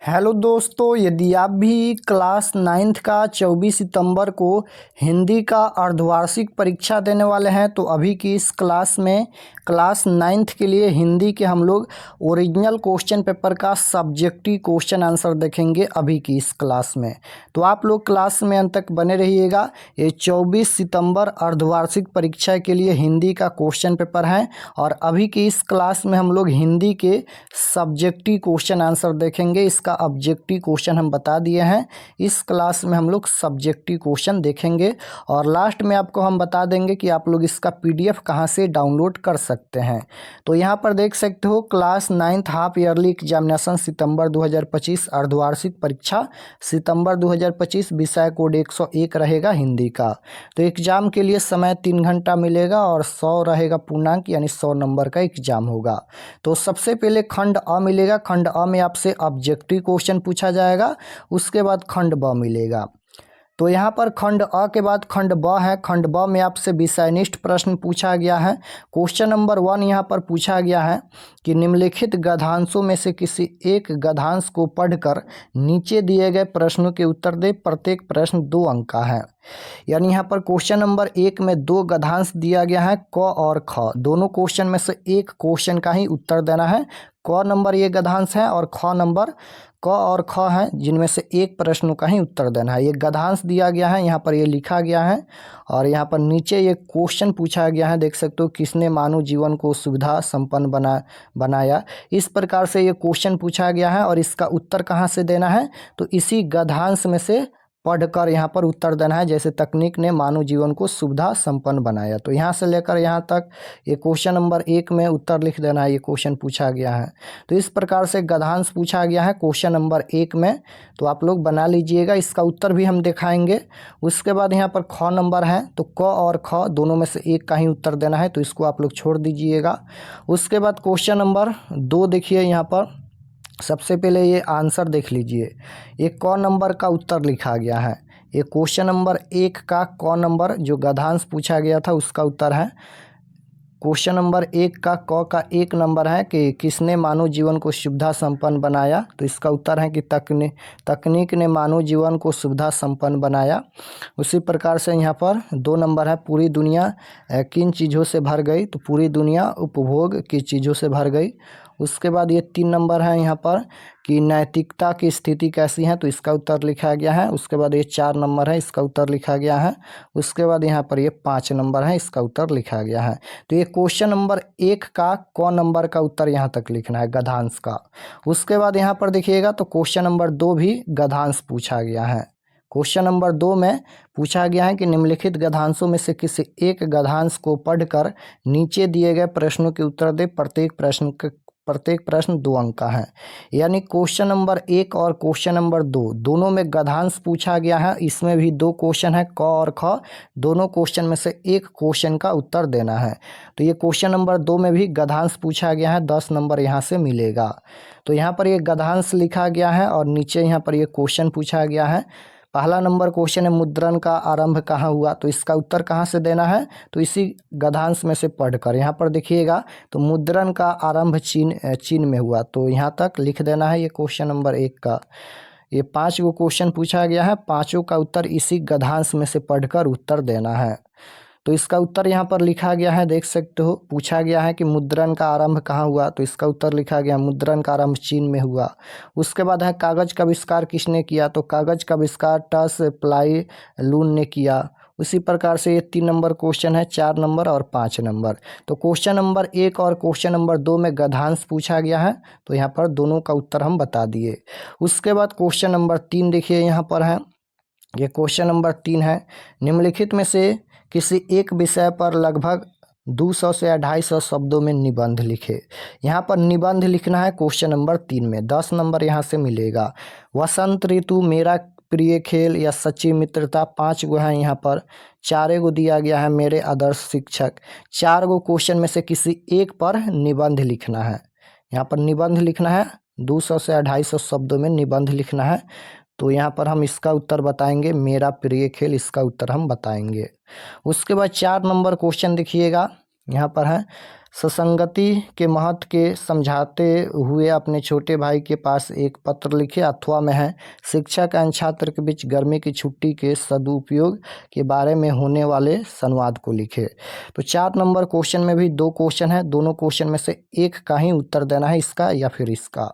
Hello दोस्तों, यदि आप भी क्लास 9th का 24 सितंबर को हिंदी का अर्धवार्षिक परीक्षा देने वाले हैं तो अभी की इस क्लास में क्लास 9th के लिए हिंदी के हम लोग ओरिजिनल क्वेश्चन पेपर का सब्जेक्टिव क्वेश्चन आंसर देखेंगे अभी की इस क्लास में। तो आप लोग क्लास में अंत तक बने रहिएगा। ये 24 सितंबर अर्धवार्षिक परीक्षा के लिए हिंदी का क्वेश्चन पेपर है और अभी की इस क्लास में हम लोग हिंदी के सब्जेक्टिव क्वेश्चन आंसर देखेंगे। इसका ऑब्जेक्टिव क्वेश्चन हम बता दिए हैं, इस क्लास में हम लोग सब्जेक्टिव क्वेश्चन देखेंगे और लास्ट में आपको हम बता देंगे कि आप लोग इसका पीडीएफ कहां से डाउनलोड कर सकते हैं। तो यहां पर देख सकते हो class 9th half yearly examination सितंबर 2025 अर्धवार्षिक परीक्षा सितंबर 2025 विषय कोड 101 रहेगा हिंदी का। तो एग्जाम के लिए समय 3 घंटा मिलेगा और 100 रहेगा पूर्णांक, यानी 100 नंबर का एग्जाम होगा। तो सबसे पहले खंड अ मिलेगा। खंड अ में आपसे ऑब्जेक्टिव क्वेश्चन पूछा जाएगा, उसके बाद खंड ब मिलेगा। तो यहाँ पर खंड अ के बाद खंड ब है। खंड ब में आपसे विषयनिष्ठ प्रश्न पूछा गया है। क्वेश्चन नंबर 1 यहाँ पर पूछा गया है कि निम्नलिखित गद्यांशों में से किसी एक गद्यांश को पढ़कर नीचे दिए गए प्रश्नों के उत्तर दे। प्रत्येक प्रश्न 2 अंक का है। यानी यहाँ पर क्वेश्चन नंबर 1 में 2 गद्यांश दिया गया है, क और ख। दोनों क्वेश्चन में से एक क्वेश्चन का ही उत्तर देना है। क नंबर ये गद्यांश है और ख नंबर क और ख है, जिनमें से एक प्रश्न का ही उत्तर देना है। ये गद्यांश दिया गया है, यहाँ पर ये लिखा गया है और यहाँ पर नीचे ये क्वेश्चन पूछा गया है। देख सकते हो, किसने मानव जीवन को सुविधा संपन्न बनाया। इस प्रकार से ये क्वेश्चन पूछा गया है और इसका उत्तर कहाँ से देना है, तो इसी गद्यांश में से पढ़कर यहाँ पर उत्तर देना है। जैसे तकनीक ने मानव जीवन को सुविधा संपन्न बनाया, तो यहाँ से लेकर यहाँ तक ये क्वेश्चन नंबर 1 में उत्तर लिख देना है। ये क्वेश्चन पूछा गया है, तो इस प्रकार से गद्यांश पूछा गया है क्वेश्चन नंबर 1 में। तो आप लोग बना लीजिएगा, इसका उत्तर भी हम दिखाएंगे। उसके बाद यहाँ पर ख नंबर है, तो क और ख दोनों में से एक का ही उत्तर देना है, तो इसको आप लोग छोड़ दीजिएगा। उसके बाद क्वेश्चन नंबर 2 देखिए, यहाँ पर सबसे पहले ये आंसर देख लीजिए। ये क नंबर का उत्तर लिखा गया है। ये क्वेश्चन नंबर 1 का क नंबर जो गद्यांश पूछा गया था उसका उत्तर है। क्वेश्चन नंबर 1 का क का 1 नंबर है कि किसने मानव जीवन को सुविधा संपन्न बनाया, तो इसका उत्तर है कि तकनीक ने मानव जीवन को सुविधा संपन्न बनाया। उसी प्रकार से यहाँ पर 2 नंबर है, पूरी दुनिया किन चीज़ों से भर गई, तो पूरी दुनिया उपभोग की चीज़ों से भर गई। उसके बाद ये 3 नंबर है यहाँ पर कि नैतिकता की स्थिति कैसी है, तो इसका उत्तर लिखा गया है। उसके बाद ये 4 नंबर है, इसका उत्तर लिखा गया है। उसके बाद यहाँ पर ये 5 नंबर है, इसका उत्तर लिखा गया है। तो ये क्वेश्चन नंबर 1 का क नंबर का उत्तर यहाँ तक लिखना है, गद्यांश का। उसके बाद यहाँ पर देखिएगा तो क्वेश्चन नंबर 2 भी गद्यांश पूछा गया है। क्वेश्चन नंबर 2 में पूछा गया है कि निम्नलिखित गद्यांशों में से किसी एक गद्यांश को पढ़कर नीचे दिए गए प्रश्नों के उत्तर दे। प्रत्येक प्रश्न 2 अंक का है। यानी क्वेश्चन नंबर 1 और क्वेश्चन नंबर 2 दोनों में गद्यांश पूछा गया है। इसमें भी 2 क्वेश्चन है, क और ख। दोनों क्वेश्चन में से एक क्वेश्चन का उत्तर देना है। तो ये क्वेश्चन नंबर 2 में भी गद्यांश पूछा गया है, 10 नंबर यहाँ से मिलेगा। तो यहाँ पर ये गद्यांश लिखा गया है और नीचे यहाँ पर ये क्वेश्चन पूछा गया है। पहला नंबर क्वेश्चन है मुद्रण का आरंभ कहाँ हुआ, तो इसका उत्तर कहाँ से देना है, तो इसी गद्यांश में से पढ़कर। यहाँ पर देखिएगा तो मुद्रण का आरंभ चीन में हुआ, तो यहाँ तक लिख देना है। ये क्वेश्चन नंबर 1 का ये 5 गो क्वेश्चन पूछा गया है, पाँचों का उत्तर इसी गद्यांश में से पढ़कर उत्तर देना है। तो इसका उत्तर यहाँ पर लिखा गया है, देख सकते हो। पूछा गया है कि मुद्रण का आरंभ कहाँ हुआ, तो इसका उत्तर लिखा गया मुद्रण का आरंभ चीन में हुआ। उसके बाद है कागज का आविष्कार किसने किया, तो कागज का आविष्कार टस प्लाई लून ने किया। उसी प्रकार से ये 3 नंबर क्वेश्चन है, 4 नंबर और 5 नंबर। तो क्वेश्चन नंबर 1 और क्वेश्चन नंबर 2 में गद्यांश पूछा गया है, तो यहाँ पर दोनों का उत्तर हम बता दिए। उसके बाद क्वेश्चन नंबर 3 देखिए, यहाँ पर है ये क्वेश्चन नंबर 3 है, निम्नलिखित में से किसी एक विषय पर लगभग 200 से 250 शब्दों में निबंध लिखे। यहाँ पर निबंध लिखना है क्वेश्चन नंबर 3 में, 10 नंबर यहाँ से मिलेगा। वसंत ऋतु, मेरा प्रिय खेल या सच्ची मित्रता, 5 गो है यहाँ पर। 4 गो दिया गया है मेरे आदर्श शिक्षक। 4 गो क्वेश्चन में से किसी एक पर निबंध लिखना है। यहाँ पर निबंध लिखना है, 200 से 250 शब्दों में निबंध लिखना है। तो यहाँ पर हम इसका उत्तर बताएंगे, मेरा प्रिय खेल, इसका उत्तर हम बताएंगे। उसके बाद 4 नंबर क्वेश्चन देखिएगा, यहाँ पर है ससंगति के महत्व के समझाते हुए अपने छोटे भाई के पास एक पत्र लिखे। अथवा में है शिक्षक एवं छात्र के बीच गर्मी की छुट्टी के सदुपयोग के बारे में होने वाले संवाद को लिखे। तो 4 नंबर क्वेश्चन में भी 2 क्वेश्चन है, दोनों क्वेश्चन में से एक का ही उत्तर देना है, इसका या फिर इसका।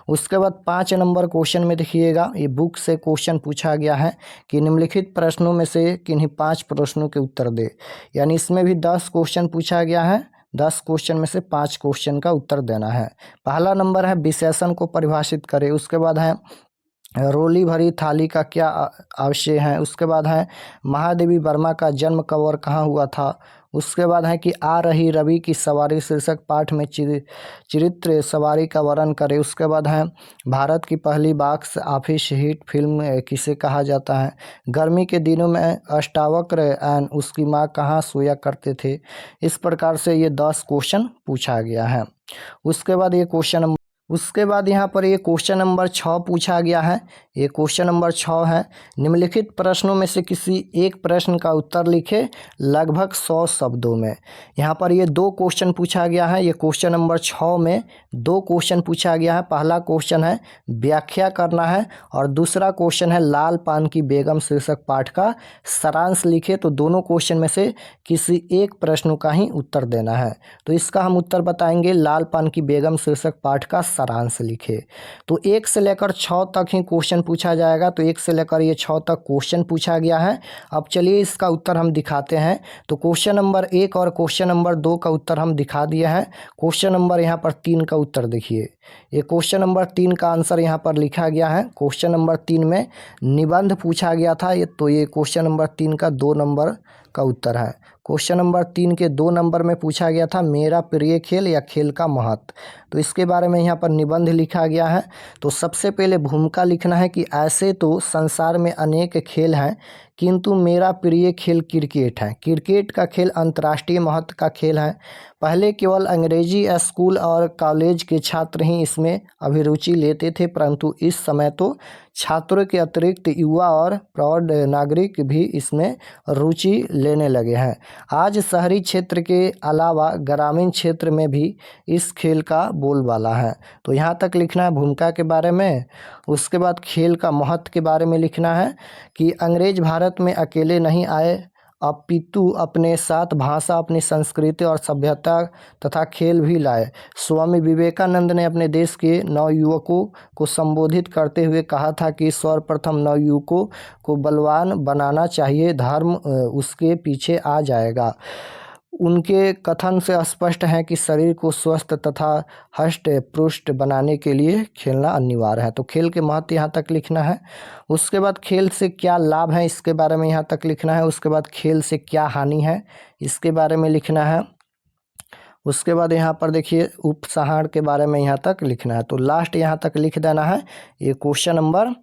उसके बाद 5 नंबर क्वेश्चन में देखिएगा, ये बुक से क्वेश्चन पूछा गया है कि निम्नलिखित प्रश्नों में से किन्हीं 5 प्रश्नों के उत्तर दे। यानी इसमें भी 10 क्वेश्चन पूछा गया है, 10 क्वेश्चन में से 5 क्वेश्चन का उत्तर देना है। पहला नंबर है विशेषण को परिभाषित करें। उसके बाद है रोली भरी थाली का क्या आशय है। उसके बाद है महादेवी वर्मा का जन्म कब और कहाँ हुआ था। उसके बाद है कि आ रही रवि की सवारी शीर्षक पाठ में चरित्र सवारी का वर्णन करें। उसके बाद है भारत की पहली बॉक्स ऑफिस हिट फिल्म किसे कहा जाता है। गर्मी के दिनों में अष्टावक्र एवं उसकी माँ कहाँ सोया करते थे। इस प्रकार से ये 10 क्वेश्चन पूछा गया है। उसके बाद यहाँ पर ये क्वेश्चन नंबर 6 पूछा गया है। ये क्वेश्चन नंबर 6 है, निम्नलिखित प्रश्नों में से किसी एक प्रश्न का उत्तर लिखे लगभग 100 शब्दों में। यहाँ पर ये 2 क्वेश्चन पूछा गया है। ये क्वेश्चन नंबर 6 में 2 क्वेश्चन पूछा गया है। पहला क्वेश्चन है व्याख्या करना है और दूसरा क्वेश्चन है लाल पान की बेगम शीर्षक पाठ का सारांश लिखे। तो दोनों क्वेश्चन में से किसी एक प्रश्न का ही उत्तर देना है। तो इसका हम उत्तर बताएंगे लाल पान की बेगम शीर्षक पाठ का सारांश लिखे। तो 1 से लेकर 6 तक ही क्वेश्चन पूछा जाएगा। तो 1 से लेकर ये 6 तक क्वेश्चन पूछा गया है। अब चलिए इसका उत्तर हम दिखाते हैं। तो क्वेश्चन नंबर 1 और क्वेश्चन नंबर 2 का उत्तर हम दिखा दिए हैं। क्वेश्चन नंबर यहाँ पर 3 का उत्तर देखिए। ये क्वेश्चन नंबर 3 का आंसर यहाँ पर लिखा गया है। क्वेश्चन नंबर 3 में निबंध पूछा गया था। तो ये क्वेश्चन नंबर 3 का 2 नंबर का उत्तर है। क्वेश्चन नंबर 3 के 2 नंबर में पूछा गया था मेरा प्रिय खेल या खेल का महत्व। तो इसके बारे में यहाँ पर निबंध लिखा गया है। तो सबसे पहले भूमिका लिखना है कि ऐसे तो संसार में अनेक खेल हैं किंतु मेरा प्रिय खेल क्रिकेट है। क्रिकेट का खेल अंतर्राष्ट्रीय महत्व का खेल है। पहले केवल अंग्रेजी स्कूल और कॉलेज के छात्र ही इसमें अभिरुचि लेते थे, परंतु इस समय तो छात्रों के अतिरिक्त युवा और प्रौढ़ नागरिक भी इसमें रुचि लेने लगे हैं। आज शहरी क्षेत्र के अलावा ग्रामीण क्षेत्र में भी इस खेल का बोलबाला है। तो यहाँ तक लिखना है भूमिका के बारे में। उसके बाद खेल का महत्व के बारे में लिखना है कि अंग्रेज भारत में अकेले नहीं आए अपितु अपने साथ भाषा, अपनी संस्कृति और सभ्यता तथा खेल भी लाए। स्वामी विवेकानंद ने अपने देश के नवयुवकों को संबोधित करते हुए कहा था कि सर्वप्रथम नवयुवकों को बलवान बनाना चाहिए, धर्म उसके पीछे आ जाएगा। उनके कथन से स्पष्ट है कि शरीर को स्वस्थ तथा हष्ट पुष्ट बनाने के लिए खेलना अनिवार्य है। तो खेल के महत्व यहाँ तक लिखना है। उसके बाद खेल से क्या लाभ है इसके बारे में यहाँ तक लिखना है। उसके बाद खेल से क्या हानि है इसके बारे में लिखना है। उसके बाद यहाँ पर देखिए उपसंहार के बारे में यहाँ तक लिखना है। तो लास्ट यहाँ तक लिख देना है। ये क्वेश्चन नंबर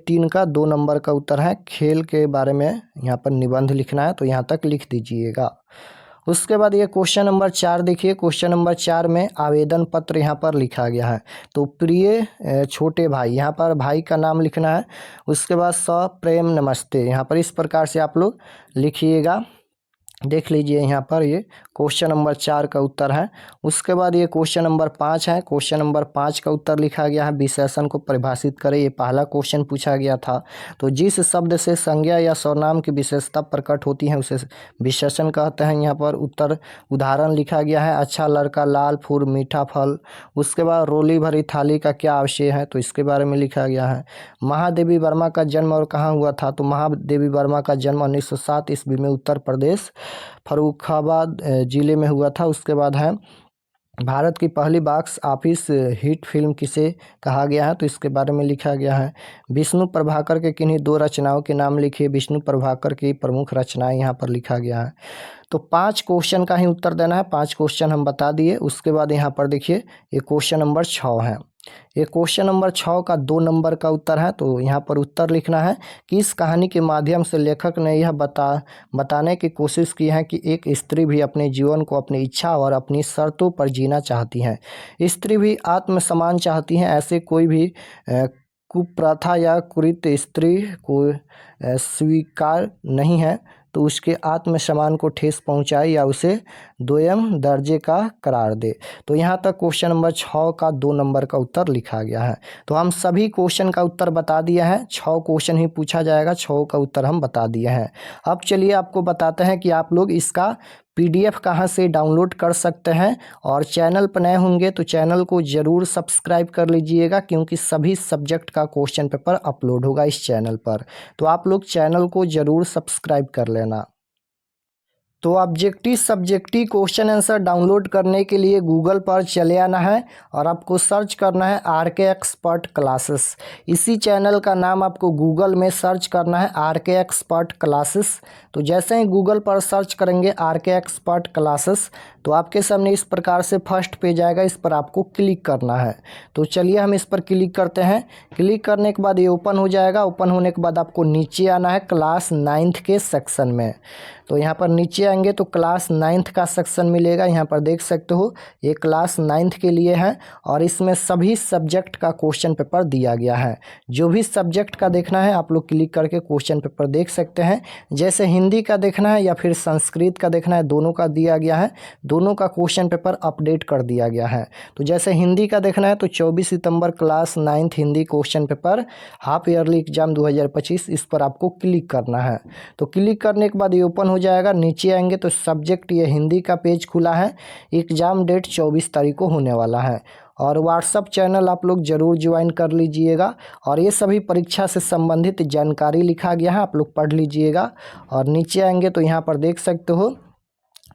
3 का 2 नंबर का उत्तर है। खेल के बारे में यहाँ पर निबंध लिखना है, तो यहाँ तक लिख दीजिएगा। उसके बाद ये क्वेश्चन नंबर 4 देखिए। क्वेश्चन नंबर 4 में आवेदन पत्र यहाँ पर लिखा गया है। तो प्रिय छोटे भाई, यहाँ पर भाई का नाम लिखना है। उसके बाद सप्रेम नमस्ते, यहाँ पर इस प्रकार से आप लोग लिखिएगा। देख लीजिए यहाँ पर ये क्वेश्चन नंबर 4 का उत्तर है। उसके बाद ये क्वेश्चन नंबर 5 है। क्वेश्चन नंबर 5 का उत्तर लिखा गया है विशेषण को परिभाषित करें। ये पहला क्वेश्चन पूछा गया था। तो जिस शब्द से संज्ञा या सर्वनाम की विशेषता प्रकट होती है उसे विशेषण कहते हैं। यहाँ पर उत्तर उदाहरण लिखा गया है अच्छा लड़का, लाल फूल, मीठा फल। उसके बाद रोली भरी थाली का क्या आशय है, तो इसके बारे में लिखा गया है। महादेवी वर्मा का जन्म और कहाँ हुआ था, तो महादेवी वर्मा का जन्म 1907 ईस्वी में उत्तर प्रदेश फर्रुखाबाद जिले में हुआ था। उसके बाद है भारत की पहली बॉक्स ऑफिस हिट फिल्म किसे कहा गया है, तो इसके बारे में लिखा गया है। विष्णु प्रभाकर के किन्हीं 2 रचनाओं के नाम लिखिए। विष्णु प्रभाकर की प्रमुख रचनाएं यहाँ पर लिखा गया है। तो 5 क्वेश्चन का ही उत्तर देना है। 5 क्वेश्चन हम बता दिए। उसके बाद यहाँ पर देखिए ये क्वेश्चन नंबर 6 है। ये क्वेश्चन नंबर 6 का 2 नंबर का उत्तर है। तो यहाँ पर उत्तर लिखना है कि इस कहानी के माध्यम से लेखक ने यह बताने की कोशिश की है कि एक स्त्री भी अपने जीवन को अपनी इच्छा और अपनी शर्तों पर जीना चाहती है। स्त्री भी आत्मसम्मान चाहती हैं। ऐसे कोई भी कुप्रथा या कुरीत स्त्री को स्वीकार नहीं है। तो उसके आत्मसम्मान को ठेस पहुंचाए या उसे दोयम दर्जे का करार दे। तो यहाँ तक क्वेश्चन नंबर 6 का 2 नंबर का उत्तर लिखा गया है। तो हम सभी क्वेश्चन का उत्तर बता दिए हैं, 6 क्वेश्चन ही पूछा जाएगा, 6 का उत्तर हम बता दिए हैं। अब चलिए आपको बताते हैं कि आप लोग इसका PDF कहाँ से डाउनलोड कर सकते हैं। और चैनल पर नए होंगे तो चैनल को ज़रूर सब्सक्राइब कर लीजिएगा, क्योंकि सभी सब्जेक्ट का क्वेश्चन पेपर अपलोड होगा इस चैनल पर। तो आप लोग चैनल को ज़रूर सब्सक्राइब कर लेना। तो objective subjective question answer download करने के लिए गूगल पर चले आना है और आपको सर्च करना है RK एक्सपर्ट क्लासेस। इसी चैनल का नाम आपको गूगल में सर्च करना है RK एक्सपर्ट क्लासेस। तो जैसे ही गूगल पर सर्च करेंगे RK एक्सपर्ट क्लासेस तो आपके सामने इस प्रकार से फर्स्ट पेज आएगा, इस पर आपको क्लिक करना है। तो चलिए हम इस पर क्लिक करते हैं। क्लिक करने के बाद ये ओपन हो जाएगा। ओपन होने के बाद आपको नीचे आना है क्लास 9th के सेक्शन में। तो यहाँ पर नीचे आएंगे तो क्लास 9th का सेक्शन मिलेगा। यहाँ पर देख सकते हो ये क्लास 9th के लिए है और इसमें सभी सब्जेक्ट का क्वेश्चन पेपर दिया गया है। जो भी सब्जेक्ट का देखना है आप लोग क्लिक करके क्वेश्चन पेपर देख सकते हैं। जैसे हिंदी का देखना है या फिर संस्कृत का देखना है, दोनों का दिया गया है। दोनों का क्वेश्चन पेपर अपडेट कर दिया गया है। तो जैसे हिंदी का देखना है तो 24 सितंबर class 9th Hindi question paper half yearly exam 2025, इस पर आपको क्लिक करना है। तो क्लिक करने के बाद ये ओपन हो जाएगा। नीचे आएंगे तो सब्जेक्ट ये हिंदी का पेज खुला है। एग्ज़ाम डेट 24 तारीख को होने वाला है। और व्हाट्सअप चैनल आप लोग ज़रूर ज्वाइन कर लीजिएगा। और ये सभी परीक्षा से संबंधित जानकारी लिखा गया है, आप लोग पढ़ लीजिएगा। और नीचे आएंगे तो यहाँ पर देख सकते हो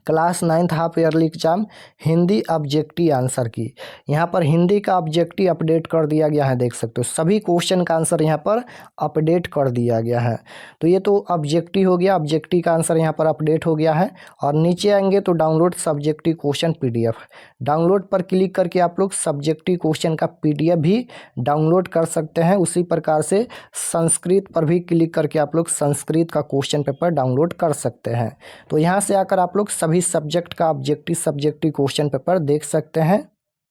class 9th half yearly exam Hindi objective answer की, यहाँ पर हिंदी का ऑब्जेक्टिव अपडेट कर दिया गया है। देख सकते हो सभी क्वेश्चन का आंसर यहाँ पर अपडेट कर दिया गया है। तो ये तो ऑब्जेक्टिव हो गया, ऑब्जेक्टिव का आंसर यहाँ पर अपडेट हो गया है। और नीचे आएंगे तो download subjective question PDF, download पर क्लिक करके आप लोग सब्जेक्टिव क्वेश्चन का PDF भी डाउनलोड कर सकते हैं। उसी प्रकार से संस्कृत पर भी क्लिक करके आप लोग संस्कृत का क्वेश्चन पेपर डाउनलोड कर सकते हैं। तो यहाँ से आकर आप लोग सभी सब्जेक्ट का ऑब्जेक्टिव सब्जेक्टिव क्वेश्चन पेपर देख सकते हैं।